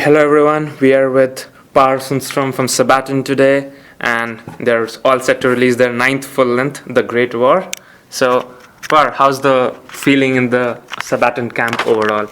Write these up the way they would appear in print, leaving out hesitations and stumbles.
Hello everyone, we are with Pär Sundström from Sabaton today, and they're all set to release their ninth full length, The Great War. So, Pär, how's the feeling in the Sabaton camp overall?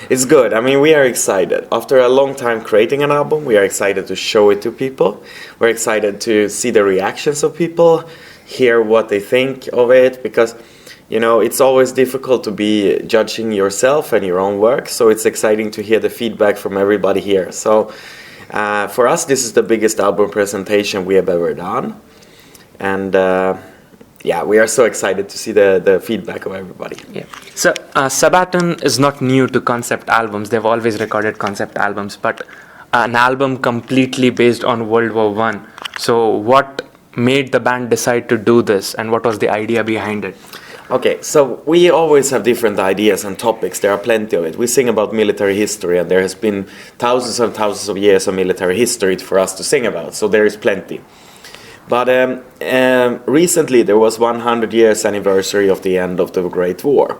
It's good. I mean, we are excited. After a long time creating an album, we are excited to show it to people. We're excited to see the reactions of people, hear what they think of it, because it's always difficult to be judging yourself and your own work, so it's exciting to hear the feedback from everybody here. So for us, this is the biggest album presentation we have ever done, and we are so excited to see the feedback of everybody. Yeah. So Sabaton is not new to concept albums. They've always recorded concept albums, but an album completely based on World War I. So what made the band decide to do this, and what was the idea behind it? Okay, so we always have different ideas and topics. There are plenty of it. We sing about military history, and there has been thousands and thousands of years of military history for us to sing about, so there is plenty. But recently there was 100 years anniversary of the end of the Great War,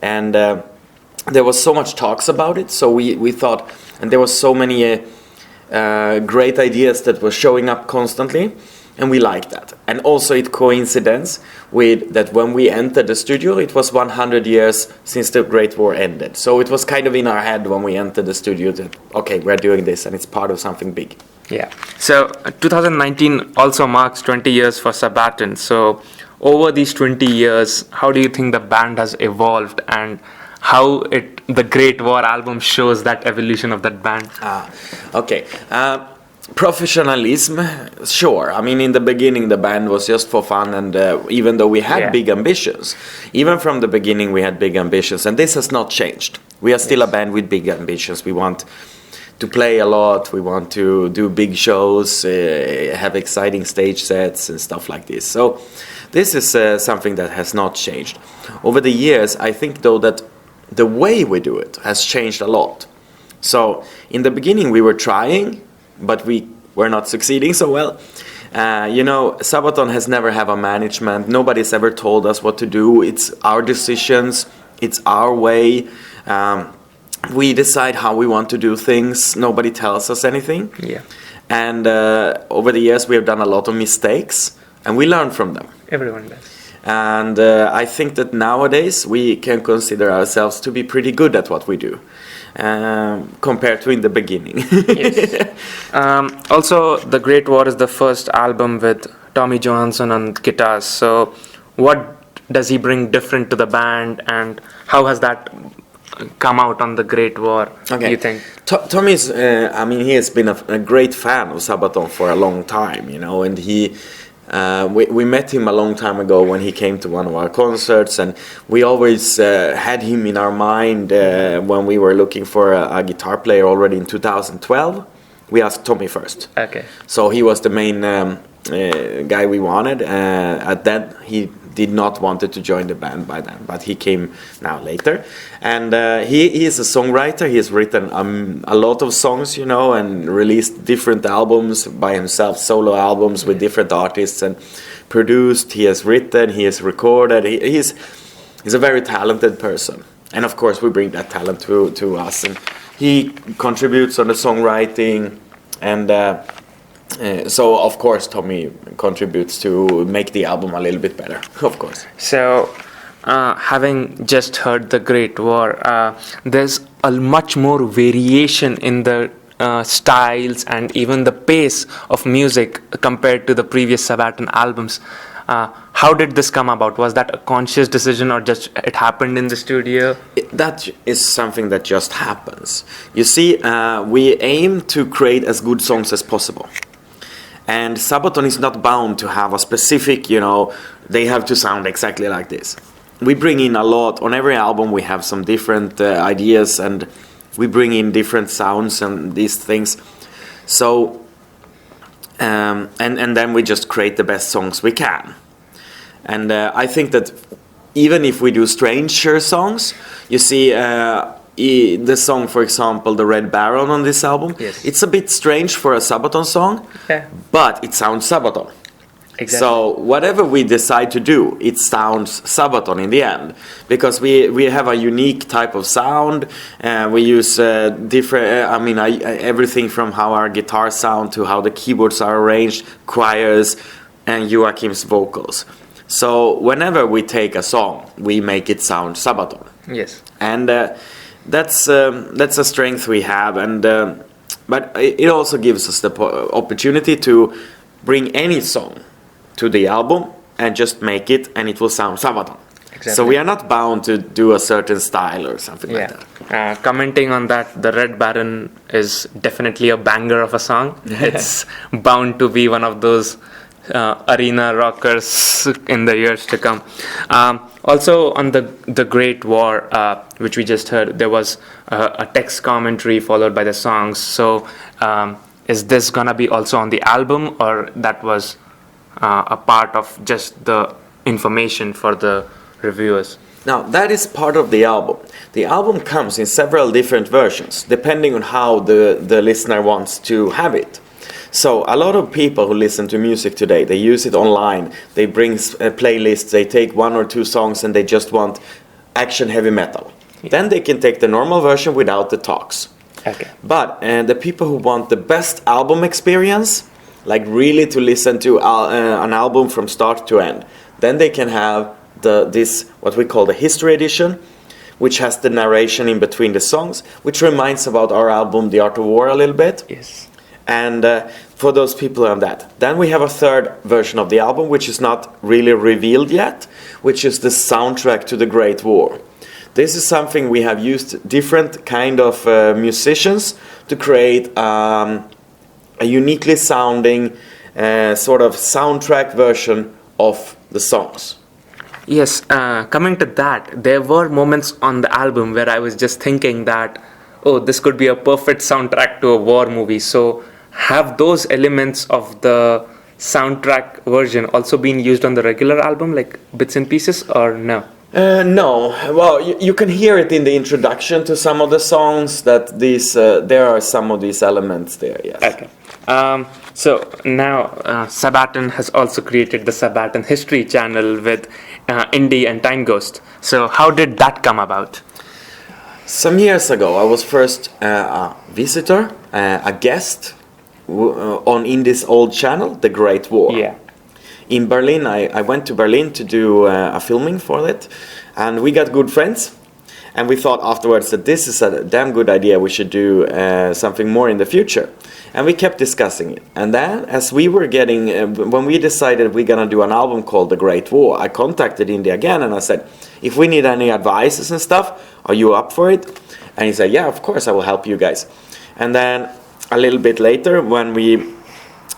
and there was so much talks about it, so we thought, and there was so many great ideas that were showing up constantly, and we liked that. And also it coincidence with that when we entered the studio, it was 100 years since the Great War ended. So it was kind of in our head when we entered the studio that, okay, we're doing this and it's part of something big. Yeah. So 2019 also marks 20 years for Sabaton. So over these 20 years, how do you think the band has evolved, and how the Great War album shows that evolution of that band? Okay. Professionalism, sure. I mean, in the beginning, the band was just for fun, and even though we had big ambitions, even from the beginning, we had big ambitions, and this has not changed. We are still a band with big ambitions. We want to play a lot. We want to do big shows, have exciting stage sets and stuff like this. So this is something that has not changed. Over the years, I think, though, that the way we do it has changed a lot. So in the beginning, we were trying, but we were not succeeding so well. Sabaton has never had a management. Nobody's ever told us what to do. It's our decisions. It's our way. We decide how we want to do things. Nobody tells us anything. Yeah. And over the years, we have done a lot of mistakes, and we learn from them. Everyone does. And I think that nowadays we can consider ourselves to be pretty good at what we do, compared to in the beginning. Yes. Also, The Great War is the first album with Tommy Johansson on guitars. So what does he bring different to the band, and how has that come out on The Great War, do you think? Tommy's, he has been a great fan of Sabaton for a long time, and we met him a long time ago when he came to one of our concerts, and we always had him in our mind when we were looking for a guitar player already in 2012. We asked Tommy first. Okay. So he was the main guy we wanted. At that, he did not wanted to join the band by then, but he came now later. And he is a songwriter. He has written a lot of songs, and released different albums by himself, solo albums with different artists, and produced. He has written, he has recorded. He's a very talented person. And of course, we bring that talent to us. And he contributes on the songwriting, and so of course Tommy contributes to make the album a little bit better, of course. So having just heard The Great War, there's a much more variation in the styles and even the pace of music compared to the previous Sabaton albums. How did this come about? Was that a conscious decision, or just it happened in the studio? That is something that just happens. You see, we aim to create as good songs as possible. And Sabaton is not bound to have a specific, they have to sound exactly like this. We bring in a lot. On every album we have some different ideas, and we bring in different sounds and these things. So, and then we just create the best songs we can. And I think that even if we do stranger songs, you see, the song, for example, The Red Baron on this album, yes, it's a bit strange for a Sabaton song, but it sounds Sabaton. Exactly. So whatever we decide to do, it sounds Sabaton in the end, because we have a unique type of sound. We use different. Everything from how our guitars sound to how the keyboards are arranged, choirs, and Joachim's vocals. So whenever we take a song, we make it sound Sabaton. Yes. And that's a strength we have, and but it also gives us the opportunity to bring any song to the album and just make it, and it will sound Sabaton. Exactly. So we are not bound to do a certain style or something like that. Commenting on that, the Red Baron is definitely a banger of a song. It's bound to be one of those arena rockers in the years to come. Also, on the Great War, which we just heard, there was a text commentary followed by the songs. So, is this gonna be also on the album, or that was a part of just the information for the reviewers? Now, that is part of the album. The album comes in several different versions, depending on how the listener wants to have it. So a lot of people who listen to music today, they use it online. They bring playlists, they take one or two songs and they just want action heavy metal. Yeah. Then they can take the normal version without the talks. Okay. But the people who want the best album experience, like really to listen to an album from start to end, then they can have this what we call the History Edition, which has the narration in between the songs, which reminds about our album The Art of War a little bit. Yes. And for those people on that. Then we have a third version of the album, which is not really revealed yet, which is the soundtrack to the Great War. This is something we have used different kind of musicians to create a uniquely sounding sort of soundtrack version of the songs. Yes, coming to that, there were moments on the album where I was just thinking that, oh, this could be a perfect soundtrack to a war movie. So have those elements of the soundtrack version also been used on the regular album, like bits and pieces, or no? No. Well, you can hear it in the introduction to some of the songs that there are some of these elements there, yes. Okay. So now Sabaton has also created the Sabaton History Channel with Indie and Time Ghost. So how did that come about? Some years ago, I was first a visitor, a guest on Indie's old channel, The Great War. Yeah. In Berlin, I went to Berlin to do a filming for it, and we got good friends. And we thought afterwards that this is a damn good idea, we should do something more in the future. And we kept discussing it. And then, as we were getting, when we decided we're gonna do an album called The Great War, I contacted Indie again and I said, if we need any advices and stuff, are you up for it? And he said, yeah, of course, I will help you guys. And then a little bit later, when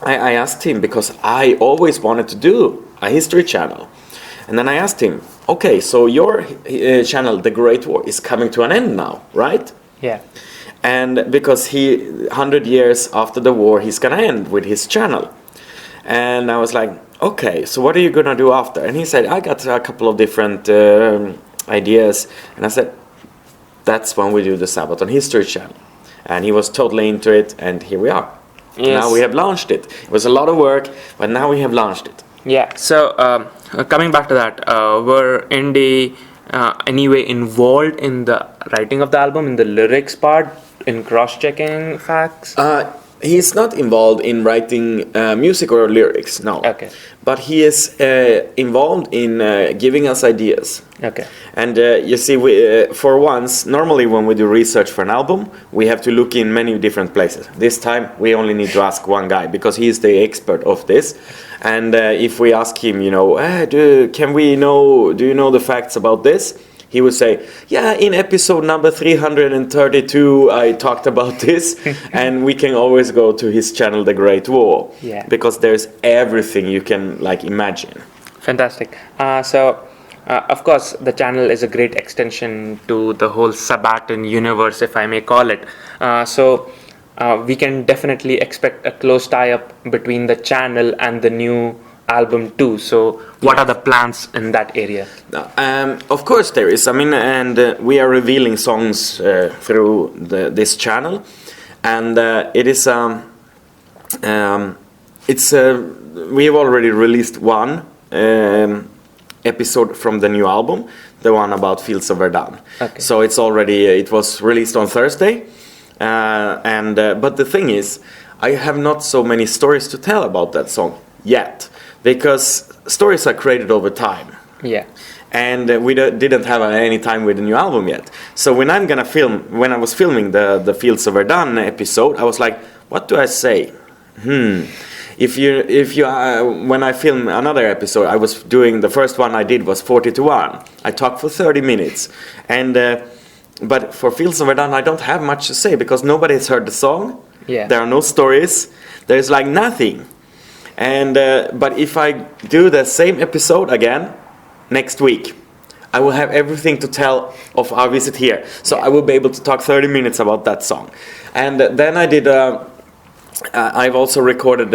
I asked him, because I always wanted to do a history channel. And then I asked him, okay, so your channel, The Great War, is coming to an end now, right? Yeah. And because 100 years after the war, he's gonna end with his channel. And I was like, okay, so what are you gonna do after? And he said, I got a couple of different ideas. And I said, that's when we do the Sabaton History Channel. And he was totally into it, and here we are. Yes. Now we have launched it. It was a lot of work, but now we have launched it. Yeah, so coming back to that, were Indie anyway involved in the writing of the album, in the lyrics part, in cross-checking facts? He's not involved in writing music or lyrics, no. Okay. But he is involved in giving us ideas. Okay. And you see, for once, normally when we do research for an album, we have to look in many different places. This time, we only need to ask one guy, because he is the expert of this. And if we ask him, do you know the facts about this? He would say, yeah, in episode number 332, I talked about this. And we can always go to his channel, The Great War. Yeah. Because there's everything you can imagine. Fantastic. Of course, the channel is a great extension to the whole Sabaton universe, if I may call it. We can definitely expect a close tie-up between the channel and the new album too. So what are the plans in that area? Of course there is. And we are revealing songs through this channel, and it is we have already released one episode from the new album, the one about Fields of Verdun. Okay. So it's already, it was released on Thursday. But the thing is, I have not so many stories to tell about that song yet, because stories are created over time. Yeah. And we didn't have any time with the new album yet. So when I was filming the Fields of Verdun episode, I was like, what do I say? When I film another episode, I was doing, the first one I did was 40-1. I talked for 30 minutes. And but for Fields of Verdun, I don't have much to say because nobody has heard the song. Yeah. There are no stories. There's like nothing. And but if I do the same episode again next week, I will have everything to tell of our visit here. So I will be able to talk 30 minutes about that song. And then I did I've also recorded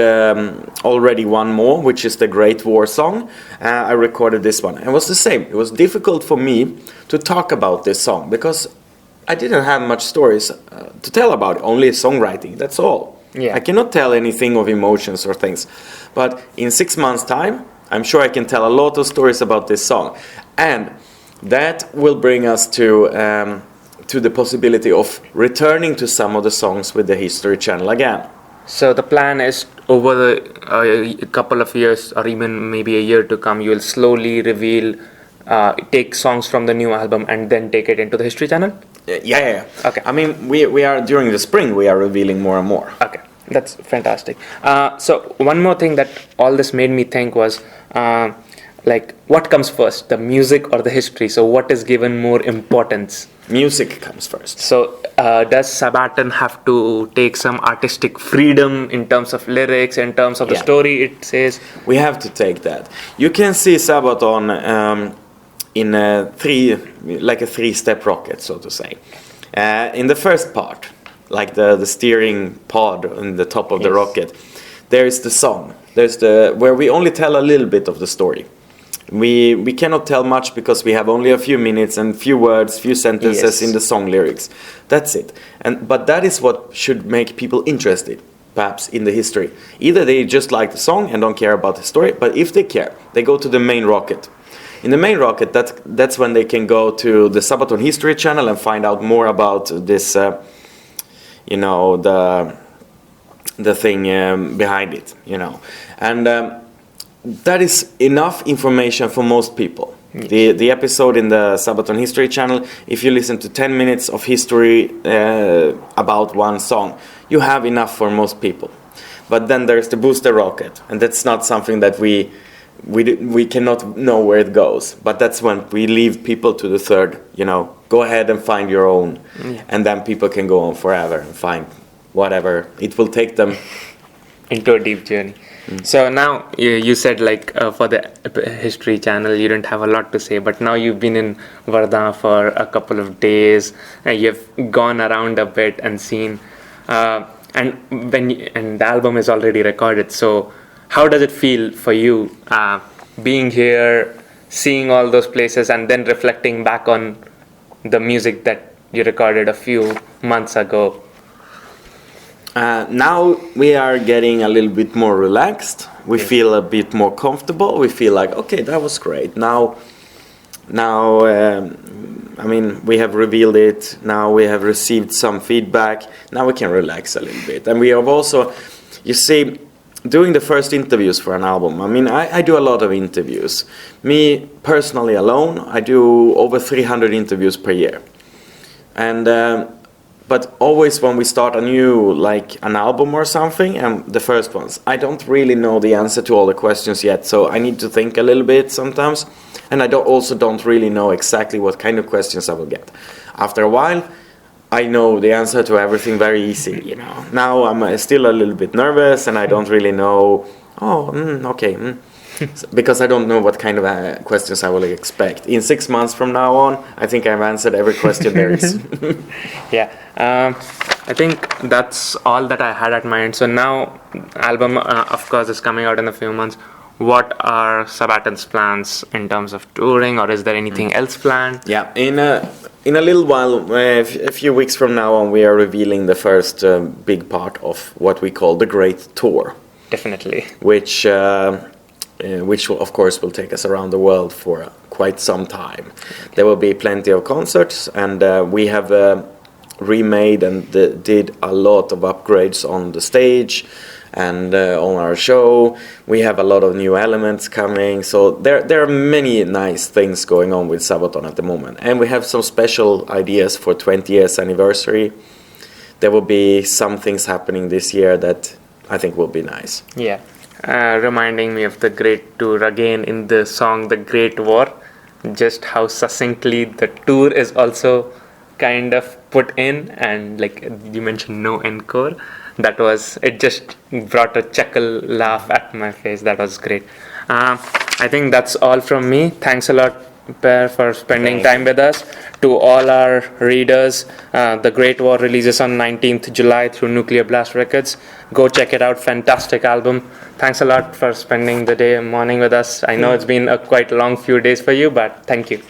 already one more, which is the Great War song. I recorded this one. It was the same. It was difficult for me to talk about this song because I didn't have much stories to tell about it, only songwriting, that's all. Yeah. I cannot tell anything of emotions or things. But in 6 months' time, I'm sure I can tell a lot of stories about this song. And that will bring us to the possibility of returning to some of the songs with the History Channel again. So the plan is over a couple of years or even maybe a year to come, you will slowly reveal, take songs from the new album and then take it into the History Channel? Yeah. Okay. I mean, we are, during the spring, we are revealing more and more. Okay, that's fantastic. So one more thing that all this made me think was, like, what comes first, the music or the history? So what is given more importance? Music comes first. So does Sabaton have to take some artistic freedom in terms of lyrics, in terms of the story it says? We have to take that. You can see Sabaton in a three-step rocket, so to say. In the first part, like the steering pod on the top of the rocket, there is the song. There's where we only tell a little bit of the story. We cannot tell much because we have only a few minutes and few words, few sentences in the song lyrics. That's it. But that is what should make people interested, perhaps, in the history. Either they just like the song and don't care about the story, but if they care, they go to the main rocket. In the main rocket, that's when they can go to the Sabaton History Channel and find out more about this, the thing behind it, and that is enough information for most people. The episode in the Sabaton History Channel, if you listen to 10 minutes of history about one song, you have enough for most people. But then there's the booster rocket, and that's not something that we cannot know where it goes. But that's when we leave people to the third, go ahead and find your own, and then people can go on forever and find whatever it will take them into a deep journey. So now you said for the History Channel you didn't have a lot to say, but now you've been in Verdun for a couple of days, you've gone around a bit and seen, and the album is already recorded. So how does it feel for you being here, seeing all those places, and then reflecting back on the music that you recorded a few months ago? Now we are getting a little bit more relaxed. We feel a bit more comfortable. We feel like, okay, that was great. Now, we have revealed it. Now we have received some feedback. Now we can relax a little bit. And we have also, doing the first interviews for an album. I do a lot of interviews. Me, personally, alone, I do over 300 interviews per year. And but always when we start a new, an album or something, and the first ones, I don't really know the answer to all the questions yet, so I need to think a little bit sometimes, and I don't really know exactly what kind of questions I will get. After a while, I know the answer to everything very easy, Now I'm still a little bit nervous, and I don't really know, because I don't know what kind of questions I will expect. In 6 months from now on, I think I've answered every question there is. I think that's all that I had at my end. So now, album of course is coming out in a few months. What are Sabaton's plans in terms of touring, or is there anything else planned? Yeah, in a little while, a few weeks from now on, we are revealing the first big part of what we call the Great Tour. Definitely. Which will, of course, will take us around the world for quite some time. There will be plenty of concerts, and we have remade and did a lot of upgrades on the stage and on our show. We have a lot of new elements coming, so there are many nice things going on with Sabaton at the moment, and we have some special ideas for 20 years anniversary. There will be some things happening this year that I think will be nice. Yeah. Reminding me of the great tour again in the song The Great War, just how succinctly the tour is also kind of put in, and like you mentioned, no encore. That was, it just brought a chuckle laugh at my face. That was great. I think that's all from me. Thanks a lot, Pär, for spending time with us. To all our readers, The Great War releases on 19th July through Nuclear Blast Records. Go check it out. Fantastic album. Thanks a lot for spending the day and morning with us. I know it's been a quite long few days for you, but thank you.